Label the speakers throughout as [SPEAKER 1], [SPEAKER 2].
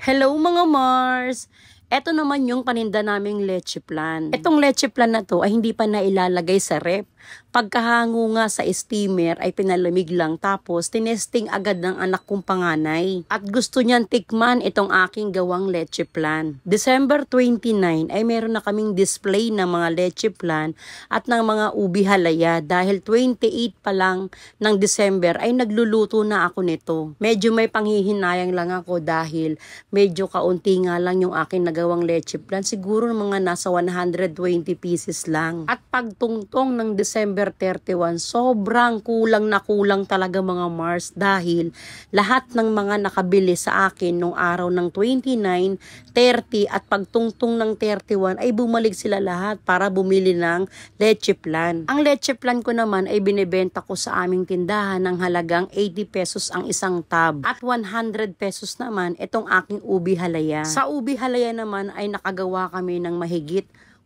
[SPEAKER 1] Hello mga Mars! Ito naman yung paninda naming leche plan. Itong leche plan na to ay hindi pa nailalagay sa rep. Pagkahango nga sa steamer ay pinalamig lang tapos tinesting agad ng anak kong panganay. At gusto niyan tikman itong aking gawang leche plan. December 29 ay meron na kaming display ng mga leche plan at ng mga ubi halaya dahil 28 pa lang ng December ay nagluluto na ako nito. Medyo may panghihinayang lang ako dahil medyo kaunti nga lang yung aking nagawang leche plan. Siguro mga nasa 120 pieces lang. At pagtungtong ng December 31, sobrang kulang na kulang talaga mga Mars dahil lahat ng mga nakabili sa akin nung araw ng 29, 30 at pagtungtong ng 31 ay bumalik sila lahat para bumili ng leche plan. Ang leche plan ko naman ay binibenta ko sa aming tindahan ng halagang 80 pesos ang isang tab at 100 pesos naman itong aking ubi halaya. Sa ubi halaya naman ay nakagawa kami ng mahigit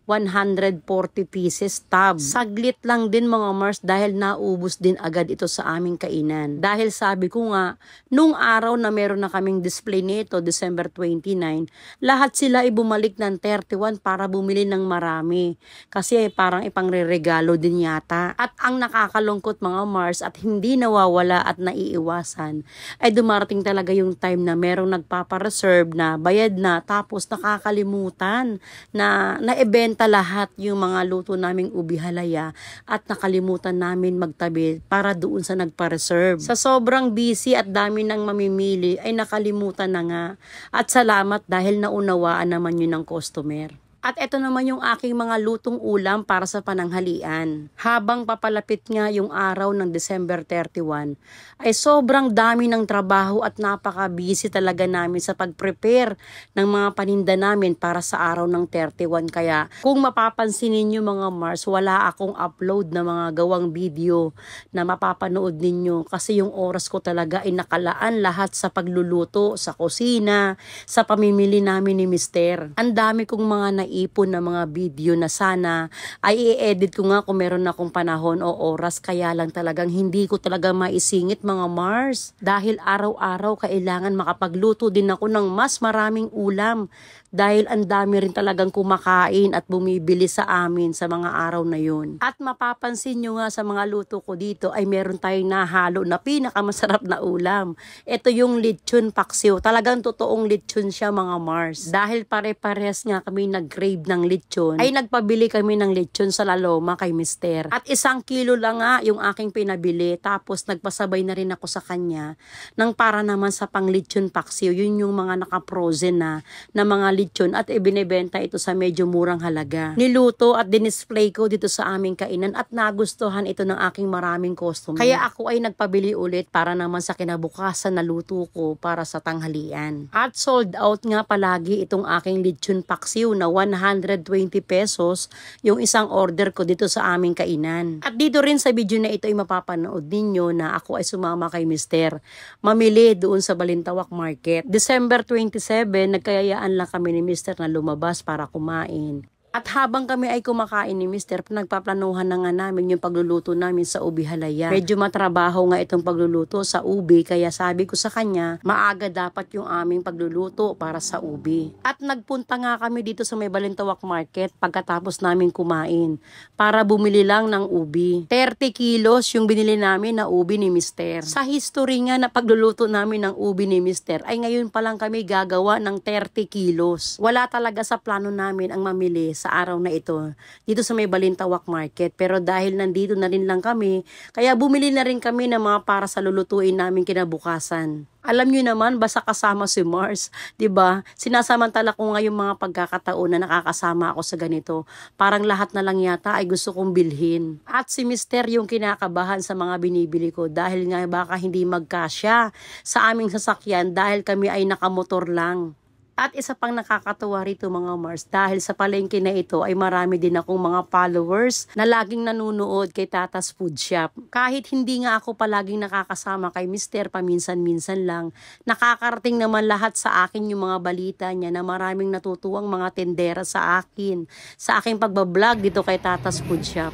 [SPEAKER 1] 140 pieces tab. Saglit lang din mga Mars dahil naubos din agad ito sa aming kainan. Dahil sabi ko nga, nung araw na meron na kaming display nito, December 29, lahat sila ay bumalik ng 31 para bumili ng marami. Kasi parang ipangreregalo din yata. At ang nakakalungkot mga Mars at hindi nawawala at naiiwasan, ay dumarating talaga yung time na merong nagpapareserve na bayad na tapos nakakalimutan na na-event lahat yung mga luto naming ubi halaya at nakalimutan namin magtabi para doon sa nagpa-reserve. Sa sobrang busy at dami ng mamimili ay nakalimutan na nga at salamat dahil naunawaan naman yun ng customer. At ito naman yung aking mga lutong ulam para sa pananghalian. Habang papalapit nga yung araw ng December 31, ay sobrang dami ng trabaho at napaka-busy talaga namin sa pag-prepare ng mga paninda namin para sa araw ng 31. Kaya kung mapapansin ninyo mga Mars, wala akong upload na mga gawang video na mapapanood ninyo kasi yung oras ko talaga ay nakalaan lahat sa pagluluto, sa kusina, sa pamimili namin ni Mister. Ang dami kong mga ipon na mga video na sana ay i-edit ko nga kung meron akong panahon o oras, kaya lang talagang hindi ko talaga maisingit mga Mars dahil araw-araw kailangan makapagluto din ako ng mas maraming ulam dahil ang dami rin talagang kumakain at bumibili sa amin sa mga araw na yun. At mapapansin nyo nga sa mga luto ko dito ay meron tayong nahalo na pinakamasarap na ulam. Ito yung lechon paksiw. Talagang totoong lechon siya mga Mars. Dahil pare-pares nga kami nag-crave ng lechon, ay nagpabili kami ng lechon sa La Loma kay Mister. At 1 kilo lang nga yung aking pinabili. Tapos nagpasabay na rin ako sa kanya ng para naman sa pang lechon paksiw. Yun yung mga naka-frozen na mga lechon at ibinebenta ito sa medyo murang halaga. Niluto at dinisplay ko dito sa aming kainan at nagustuhan ito ng aking maraming customer. Kaya ako ay nagpabili ulit para naman sa kinabukasan na luto ko para sa tanghalian. At sold out nga palagi itong aking lechon paksiw na 120 pesos yung isang order ko dito sa aming kainan. At dito rin sa video na ito ay mapapanood ninyo na ako ay sumama kay Mister mamili doon sa Balintawak Market. December 27, nagkayayaan lang kami ni Mister na lumabas para kumain. At habang kami ay kumakain ni Mister, nagpaplanuhan na nga namin yung pagluluto namin sa ubi halaya. Medyo matrabaho nga itong pagluluto sa ubi, kaya sabi ko sa kanya, maaga dapat yung aming pagluluto para sa ubi. At nagpunta nga kami dito sa may Balintawak Market pagkatapos namin kumain para bumili lang ng ubi. 30 kilos yung binili namin na ubi ni Mister. Sa history nga na pagluluto namin ng ubi ni Mister, ay ngayon pa lang kami gagawa ng 30 kilos. Wala talaga sa plano namin ang mamili sa araw na ito dito sa may Balintawak Market, pero dahil nandito na rin lang kami, kaya bumili na rin kami ng mga para sa lulutuin namin kinabukasan. Alam nyo naman, basta kasama si Mars, 'di ba? Sinasamantala ko nga yung mga pagkakataon na nakakasama ako sa ganito. Parang lahat na lang yata ay gusto kong bilhin. At si Mister yung kinakabahan sa mga binibili ko dahil nga baka hindi magkasya sa aming sasakyan dahil kami ay nakamotor lang. At isa pang nakakatuwa rito mga Mars, dahil sa palengke na ito ay marami din akong mga followers na laging nanunood kay Tatas Food Shop. Kahit hindi nga ako palaging nakakasama kay Mister, paminsan-minsan lang, nakakarating naman lahat sa akin yung mga balita niya na maraming natutuwang mga tendera sa akin, sa aking pagbablog dito kay Tatas Food Shop.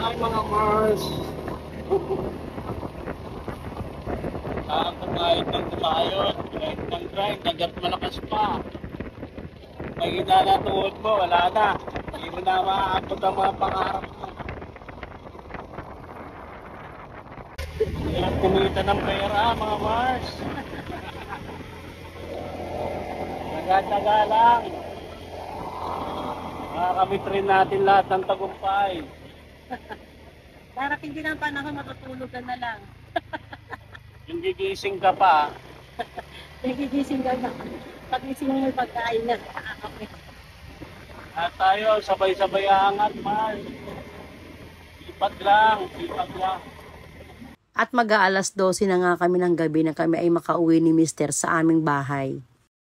[SPEAKER 2] Hi mga Mars! Kumain ng kumayon, kumain ng grind, hanggat malakas pa. May na tuhod mo, wala na. Hindi mo na maaabot ang mga pangarap mo. Kaya kumita ng pera, mga Mars. Taga-taga lang. Makakamit rin natin lahat ng tagumpay.
[SPEAKER 1] Darating din ang panahon, matutulog ka na lang.
[SPEAKER 2] Yung gigising ka pa,
[SPEAKER 1] Nagigising ka na. Pagising mo yung pagkain na nakakape.
[SPEAKER 2] at tayo sabay-sabay angat, Mars. Sipag lang, sipag lang.
[SPEAKER 1] At mag-aalas 12 na nga kami ng gabi na kami ay makauwi ni Mister sa aming bahay.